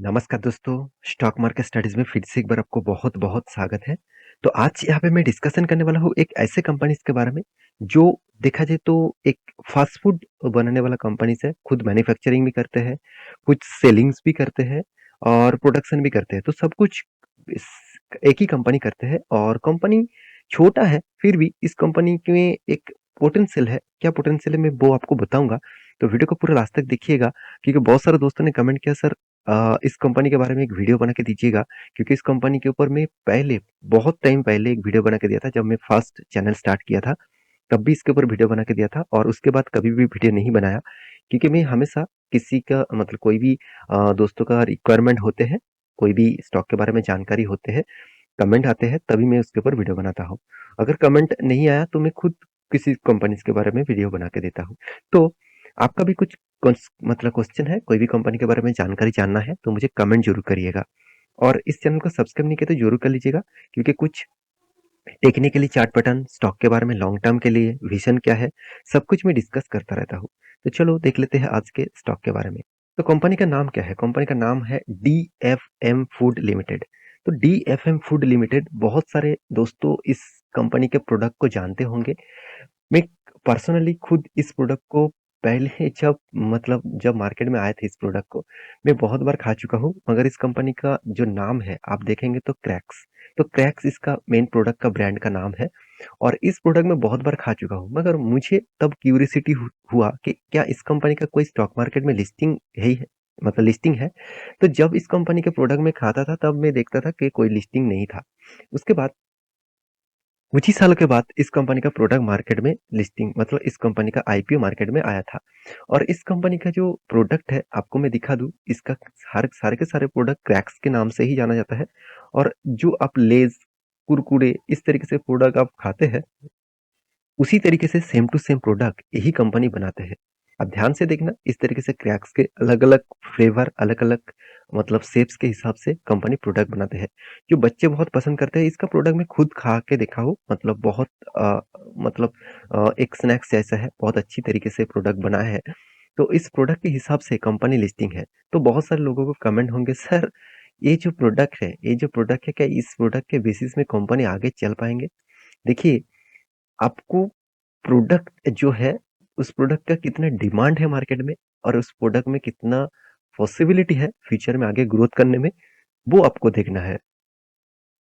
नमस्कार दोस्तों, stock market studies में फिर से एक बार आपको बहुत-बहुत स्वागत है। तो आज यहाँ पे मैं डिस्कशन करने वाला हूँ एक ऐसे कंपनीज़ के बारे में, जो देखा जाए तो एक फ़ास्ट फ़ूड बनाने वाला कंपनीज़ है, खुद मैन्युफैक्चरिंग भी करते हैं, कुछ सेलिंग्स भी करते हैं और प्रोडक्शन भी करते हैं। तो सब कुछ इस एक ही कंपनी करते हैं और कंपनी छोटा है, फिर भी इस कंपनी में एक पोटेंशियल है। क्या पोटेंशियल है मैं वो आपको बताऊँगा, तो वीडियो को पूरा लास्ट तक देखिएगा क्योंकि बहुत सारे दोस्तों ने कमेंट किया सर इस कंपनी के बारे में एक वीडियो बना के दीजिएगा क्योंकि इस कंपनी के ऊपर मैं पहले बहुत टाइम पहले एक वीडियो बना के दिया था जब मैं फर्स्ट चैनल स्टार्ट किया था तब भी इसके ऊपर वीडियो बना के दिया था और उसके बाद कभी भी वीडियो नहीं बनाया क्योंकि मैं हमेशा किसी का मतलब कोई भी दोस्तों का रिक्वायरमेंट होते हैं कोई भी स्टॉक के बारे में जानकारी होते हैं कमेंट आते हैं तभी मैं उसके ऊपर वीडियो बनाता हूँ अगर कमेंट नहीं आया तो मैं खुद किसी कंपनी के बारे में वीडियो बना के देता हूँ तो आपका भी कुछ मतलब क्वेश्चन है कोई भी कंपनी के बारे में जानकारी जानना है तो मुझे कमेंट जरूर करिएगा और इस चैनल को सब्सक्राइब नहीं किया तो जरूर कर लीजिएगा क्योंकि कुछ टेक्निकली चार्ट पैटर्न स्टॉक के बारे में लॉन्ग टर्म के लिए विजन क्या है सब कुछ मैं डिस्कस करता रहता हूँ तो चलो देख लेते हैं आज के स्टॉक के बारे में तो कंपनी का नाम क्या है कंपनी का नाम है D F M food limited तो D F M food limited बहुत सारे दोस्तों इस कंपनी के प्रोडक्ट को जानते होंगे मैं पर्सनली खुद इस प्रोडक्ट को पहले जब मार्केट में आए थे इस प्रोडक्ट को मैं बहुत बार खा चुका हूँ मगर इस कंपनी का जो नाम है आप देखेंगे तो क्रैक्स इसका मेन प्रोडक्ट का ब्रांड का नाम है और इस प्रोडक्ट में बहुत बार खा चुका हूँ मगर मुझे तब क्यूरियोसिटी हुआ कि क्या इस कंपनी का कोई स्टॉक मार्केट में लिस्टिंग है ही है मतलब लिस्टिंग है तो जब इस कंपनी के प्रोडक्ट में खाता था तब मैं देखता था कि कोई लिस्टिंग नहीं था उसके बाद कुछ ही सालों के बाद इस कंपनी का प्रोडक्ट मार्केट में लिस्टिंग मतलब इस कंपनी का आईपीओ मार्केट में आया था और इस कंपनी का जो प्रोडक्ट है आपको मैं दिखा दूं इसका सारे के सारे प्रोडक्ट क्रैक्स के नाम से ही जाना जाता है और जो आप लेज कुरकुरे इस तरीके से प्रोडक्ट आप खाते हैं उसी तरीके से सेम टू सेम प्रोडक्ट यही कंपनी बनाते हैं अब ध्यान से देखना इस तरीके से क्रैक्स के अलग अलग फ्लेवर अलग अलग मतलब शेप्स के हिसाब से कंपनी प्रोडक्ट बनाते हैं जो बच्चे बहुत पसंद करते हैं इसका प्रोडक्ट मैं खुद खा के देखा हूँ मतलब बहुत मतलब एक स्नैक्स जैसा है बहुत अच्छी तरीके से प्रोडक्ट बना है तो इस प्रोडक्ट के हिसाब से कंपनी लिस्टिंग है तो बहुत सारे लोगों को कमेंट होंगे सर ये जो प्रोडक्ट है क्या इस प्रोडक्ट के बेसिस में कंपनी आगे चल पाएंगे देखिए आपको प्रोडक्ट जो है, उस प्रोडक्ट का कितना डिमांड है मार्केट में और उस प्रोडक्ट में कितना पॉसिबिलिटी है फ्यूचर में आगे ग्रोथ करने में, वो आपको देखना है।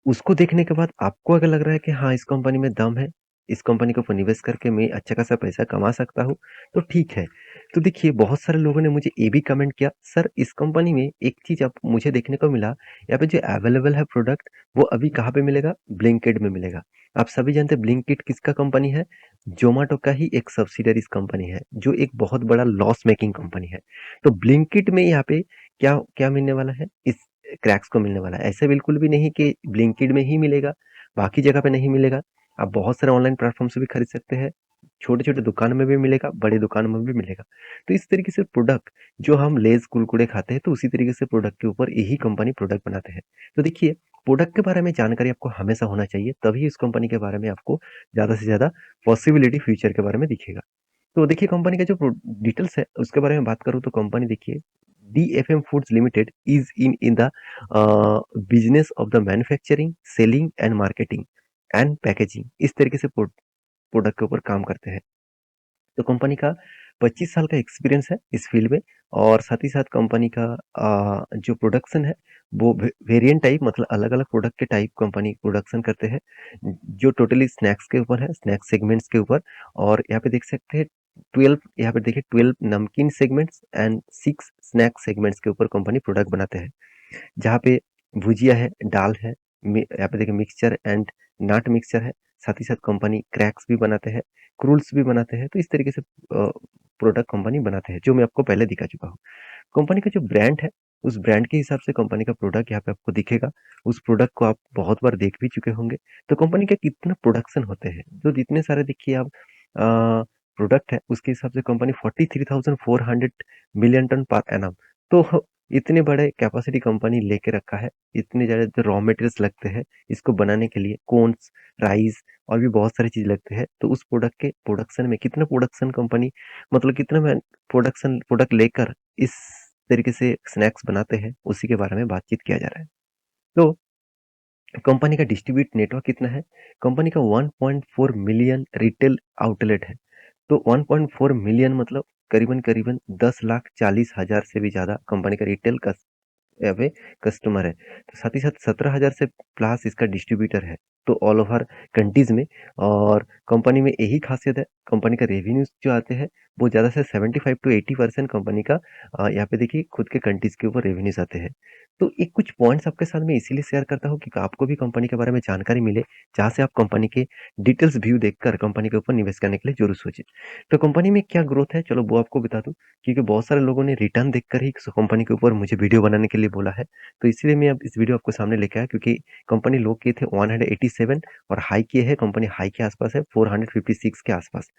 उसको देखने के बाद आपको अगर लग रहा है कि हाँ, इस कंपनी में दम है, इस कंपनी के ऊपर निवेश करके मैं अच्छा खासा पैसा कमा सकता हूँ, तो ठीक है। तो देखिए बहुत सारे लोगों ने मुझे ये भी कमेंट किया, सर इस कंपनी में एक चीज़ अब मुझे देखने को मिला, यहाँ पे जो अवेलेबल है प्रोडक्ट, वो अभी कहाँ पे मिलेगा? ब्लिंकिट में मिलेगा। आप सभी जानते हैं ब्लिंकिट किसका कंपनी है? ज़ोमैटो का ही एक सब्सिडियरी कंपनी है, जो एक बहुत बड़ा लॉस मेकिंग कंपनी है। तो ब्लिंकिट में यहाँ पे क्या क्या मिलने वाला है? इस क्रैक्स को मिलने वाला है। ऐसे बिल्कुल भी नहीं कि ब्लिंकिट में ही मिलेगा, बाकी जगह पे नहीं मिलेगा। आप बहुत सारे ऑनलाइन प्लेटफ़ॉर्म से भी खरीद सकते हैं। छोटे-छोटे दुकान में भी मिलेगा, बड़ी दुकान में भी मिलेगा। तो इस तरीके से प्रोडक्ट जो हम लेज़, कुरकुरे खाते हैं, तो उसी तरीके से प्रोडक्ट के ऊपर यही कंपनी प्रोडक्ट बनाते हैं। तो देखिए, प्रोडक्ट के बारे में जानकारी आपको हमेशा होना चाहिए, तभी इस कंपनी के बारे में आपको ज़्यादा से ज़्यादा पॉसिबिलिटी फ्यूचर के बारे में दिखेगा। तो देखिए कंपनी का जो डिटेल्स है उसके बारे में बात करूँ तो कंपनी देखिए DFM Foods Limited is in the business of the manufacturing, selling and marketing and packaging इस तरीके से प्रोडक्ट के ऊपर काम करते हैं तो कंपनी का 25 साल का एक्सपीरियंस है इस फील्ड में और साथ ही साथ कंपनी का जो प्रोडक्शन है वो वेरिएंट टाइप मतलब अलग अलग प्रोडक्ट के टाइप कंपनी प्रोडक्शन करते हैं जो टोटली स्नैक्स के ऊपर है स्नैक्स सेगमेंट्स के ऊपर और यहाँ पे देख सकते हैं 12 यहाँ पे देखिए 12 नमकीन सेगमेंट्स एंड 6 स्नैक सेगमेंट्स के ऊपर कंपनी प्रोडक्ट बनाते हैं जहाँ पे भुजिया है दाल है यहाँ पे देखिए मिक्सचर एंड नट मिक्सचर है साथ ही साथ कंपनी क्रैक्स भी बनाते हैं क्रूल्स भी बनाते हैं तो इस तरीके से प्रोडक्ट कंपनी बनाते हैं जो मैं आपको पहले दिखा चुका हूँ कंपनी का जो ब्रांड है उस ब्रांड के हिसाब से कंपनी का प्रोडक्ट यहाँ पे आपको दिखेगा उस प्रोडक्ट को आप बहुत बार देख भी चुके होंगे तो कंपनी का कितना प्रोडक्शन होते हैं जो जितने सारे देखिए आप प्रोडक्ट है उसके हिसाब से company 43,400 million tonne per annum तो इतने बड़े कैपेसिटी कंपनी लेके रखा है इतने ज़्यादा जो रॉ मटेरियल्स लगते हैं इसको बनाने के लिए कोन्स राइस और भी बहुत सारी चीज़ लगते हैं तो उस प्रोडक्ट के प्रोडक्शन में कितना प्रोडक्शन कंपनी मतलब कितना प्रोडक्शन प्रोडक्ट लेकर इस तरीके से स्नैक्स बनाते हैं, उसी के बारे में बातचीत किया जा रहा है। तो कंपनी का डिस्ट्रीब्यूट नेटवर्क कितना है? कंपनी का 1.4 मिलियन रिटेल आउटलेट है। तो 1.4 मिलियन मतलब करीबन-करीबन 10,40,000 से भी ज़्यादा कंपनी का रिटेल यहाँ पे कस्टमर है। तो साथ ही साथ 17,000 से प्लस इसका डिस्ट्रीब्यूटर है। तो ऑल ओवर कंट्रीज में, और कंपनी में यही खासियत है, कंपनी का रेवेन्यूज जो आते हैं वो ज़्यादा से 75 टू 80% कंपनी का यहाँ पे देखिए खुद के कंट्रीज के ऊपर रेवेन्यूज आते हैं। तो एक कुछ पॉइंट्स आपके साथ में इसीलिए शेयर करता हूँ कि आपको भी कंपनी के बारे में जानकारी मिले, जहाँ से आप कंपनी के डिटेल्स व्यू देखकर कंपनी के ऊपर निवेश करने के लिए जरूर सोचें। तो कंपनी में क्या ग्रोथ है, चलो वो आपको बता दूं, क्योंकि बहुत सारे लोगों ने रिटर्न देखकर ही कंपनी के ऊपर मुझे वीडियो बनाने के लिए बोला है। तो इसलिए मैं अब इस वीडियो आपको सामने लेके आया, क्योंकि कंपनी लो किए थे 187 और हाई किए है, कंपनी हाई के आसपास है 456 के आसपास।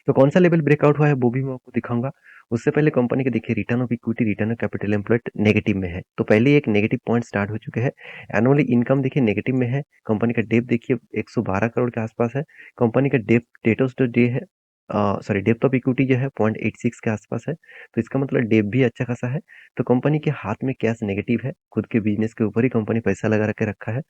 तो कौन सा लेवल ब्रेकआउट हुआ है वो भी मैं आपको दिखाऊंगा। उससे पहले कंपनी के देखिए return of equity, return of capital employed negative में है, तो पहले एक नेगेटिव पॉइंट स्टार्ट हो चुके हैं। एनुअली इनकम देखिए नेगेटिव में है। कंपनी का डेप देखिए 112 करोड़ के आसपास है। कंपनी का डेप डेटोस डे है, सॉरी डेप्थ ऑफ इक्विटी जो है 0.86 के आसपास है। तो इसका मतलब डेप भी अच्छा खासा है। तो कंपनी के हाथ में कैश नेगेटिव है, खुद के बिजनेस के ऊपर ही कंपनी पैसा लगा के रखा है।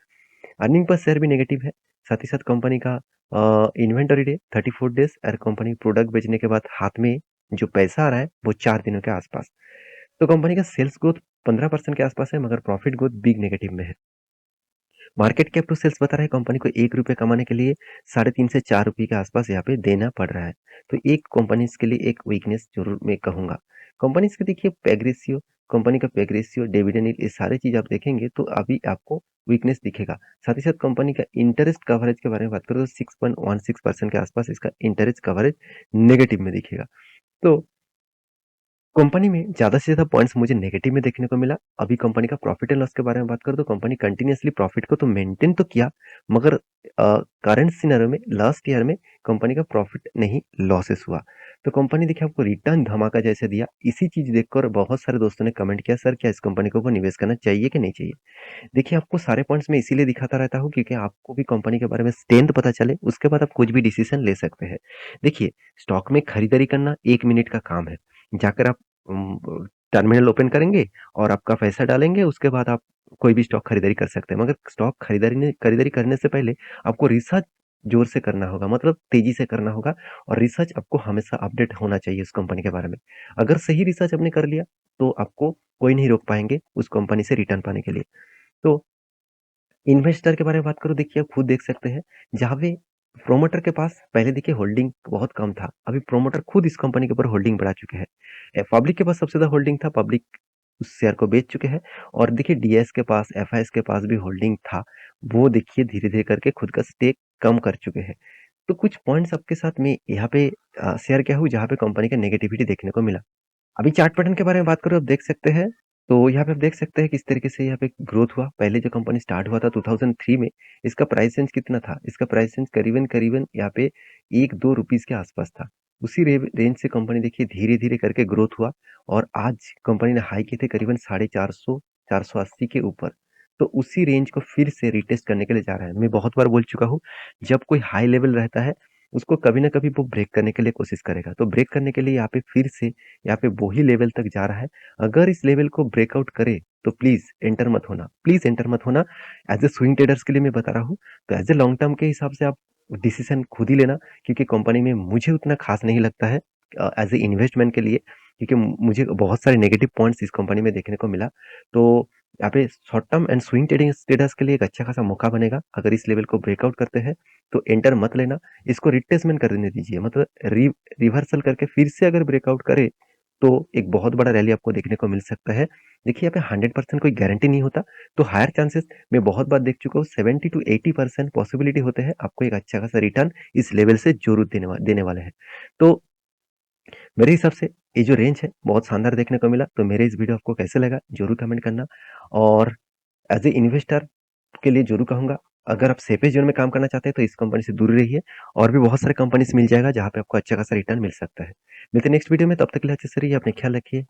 अर्निंग पर शेयर भी नेगेटिव है। साथ ही साथ कंपनी का इन्वेंटरी डे 34 डेज, और कंपनी प्रोडक्ट बेचने के बाद हाथ में जो पैसा आ रहा है वो 4 दिनों के आसपास। तो कंपनी का सेल्स ग्रोथ 15% के आसपास है, मगर प्रॉफिट ग्रोथ बिग नेगेटिव में है। मार्केट कैप टू सेल्स बता रहा है कंपनी को 1 रुपये कमाने के लिए 3.5 से 4 रुपये के आसपास यहाँ पे देना पड़ रहा है। तो एक कंपनीज के लिए एक वीकनेस जरूर मैं कहूंगा। कंपनीज के देखिए पैग रेशियो, कंपनी का पैग रेशियो, डिविडेंड यील्ड, ये सारी चीज आप देखेंगे तो अभी आपको वीकनेस दिखेगा। साथ ही साथ कंपनी का इंटरेस्ट कवरेज के बारे में बात करें तो 6.16% के आसपास इसका इंटरेस्ट कवरेज नेगेटिव में दिखेगा। तो कंपनी में ज़्यादा से ज़्यादा पॉइंट्स मुझे नेगेटिव में देखने को मिला। अभी कंपनी का प्रॉफिट एंड लॉस के बारे में बात करूँ तो कंपनी कंटिन्यूअसली प्रॉफिट को तो मेंटेन तो किया, मगर करंट सिनेरियो में लास्ट ईयर में कंपनी का प्रॉफिट नहीं लॉसेस हुआ। तो कंपनी देखिए आपको रिटर्न धमाका जैसे दिया। इसी चीज देखकर बहुत सारे दोस्तों ने कमेंट किया, सर क्या इस कंपनी के ऊपर निवेश करना चाहिए कि नहीं चाहिए। देखिए आपको सारे पॉइंट्स में इसीलिए दिखाता रहता हूँ क्योंकि आपको भी कंपनी के बारे में स्ट्रेंथ पता चले, उसके बाद आप कुछ भी डिसीजन ले सकते हैं। देखिए स्टॉक में खरीदारी करना 1 मिनट का काम है। जाकर आप टर्मिनल ओपन करेंगे और आपका पैसा डालेंगे, उसके बाद आप कोई भी स्टॉक खरीदारी कर सकते हैं। मगर स्टॉक खरीदारी करने से पहले आपको रिसर्च जोर से करना होगा, मतलब तेजी से करना होगा। और रिसर्च आपको हमेशा अपडेट होना चाहिए उस कंपनी के बारे में। अगर सही रिसर्च आपने कर लिया तो आपको कोई नहीं रोक पाएंगे उस कंपनी से रिटर्न पाने के लिए। तो इन्वेस्टर के बारे में बात करूँ, देखिए आप खुद देख सकते हैं, जहाँ पे प्रोमोटर के पास पहले देखिए होल्डिंग बहुत कम था, अभी प्रोमोटर खुद इस कंपनी के ऊपर होल्डिंग बढ़ा चुके हैं। पब्लिक के पास सबसे ज्यादा होल्डिंग था, पब्लिक उस शेयर को बेच चुके हैं। और देखिए डीएस के पास, एफआईएस के पास भी होल्डिंग था, वो देखिए धीरे धीरे करके खुद का स्टेक कम कर चुके हैं। तो कुछ पॉइंट्स आपके साथ में यहाँ पे शेयर किया हूँ जहाँ पे कंपनी का नेगेटिविटी देखने को मिला। अभी चार्ट पैटर्न के बारे में बात करूँ, आप देख सकते हैं। तो यहाँ पे आप देख सकते हैं किस तरीके से यहाँ पे ग्रोथ हुआ। पहले जो कंपनी स्टार्ट हुआ था 2003 में, इसका प्राइस रेंज कितना था? इसका प्राइस रेंज करीबन करीबन यहाँ पे 1-2 रुपीज के आसपास था। उसी रेंज से कंपनी देखिए धीरे धीरे करके ग्रोथ हुआ, और आज कंपनी ने हाई किए थे करीबन 450, 480 के ऊपर। तो उसी रेंज को फिर से रिटेस्ट करने के लिए जा रहा है। मैं बहुत बार बोल चुका हूँ, जब कोई हाई लेवल रहता है उसको कभी ना कभी वो ब्रेक करने के लिए कोशिश करेगा। तो ब्रेक करने के लिए यहाँ पे फिर से यहाँ पे वही लेवल तक जा रहा है। अगर इस लेवल को ब्रेकआउट करे तो प्लीज एंटर मत होना, प्लीज एंटर मत होना। एज ए स्विंग ट्रेडर्स के लिए मैं बता रहा हूँ। तो एज ए लॉन्ग टर्म के हिसाब से आप डिसीजन खुद ही लेना, क्योंकि कंपनी में मुझे उतना खास नहीं लगता है एज ए इन्वेस्टमेंट के लिए, क्योंकि मुझे बहुत सारे नेगेटिव पॉइंट्स इस कंपनी में देखने को मिला। तो यहाँ पे short term and swing trading traders के लिए एक अच्छा खासा मौका बनेगा। अगर इस लेवल को ब्रेकआउट करते हैं तो एंटर मत लेना, इसको रिट्रेसमेंट करने दीजिए, मतलब रिवर्सल करके फिर से अगर ब्रेकआउट करे तो एक बहुत बड़ा रैली आपको देखने को मिल सकता है। देखिए यहाँ पे 100% कोई गारंटी नहीं होता, तो हायर चांसेस मैं बहुत बार देख चुका हूँ, 70 to 80% पॉसिबिलिटी होते हैं आपको एक अच्छा खासा रिटर्न इस लेवल से जरूर देने वाले हैं। तो मेरे हिसाब से ये जो रेंज है बहुत शानदार देखने को मिला। तो मेरे इस वीडियो आपको कैसे लगा जरूर कमेंट करना। और एज ए इन्वेस्टर के लिए जरूर कहूंगा, अगर आप सेफेस्ट जोन में काम करना चाहते हैं तो इस कंपनी से दूर रहिए। और भी बहुत सारे कंपनीज मिल जाएगा जहां पे आपको अच्छा खासा रिटर्न मिल सकता है। मिलते हैं नेक्स्ट वीडियो में, तब तक के लिए अच्छे से रहिए, अपने ख्याल रखिए।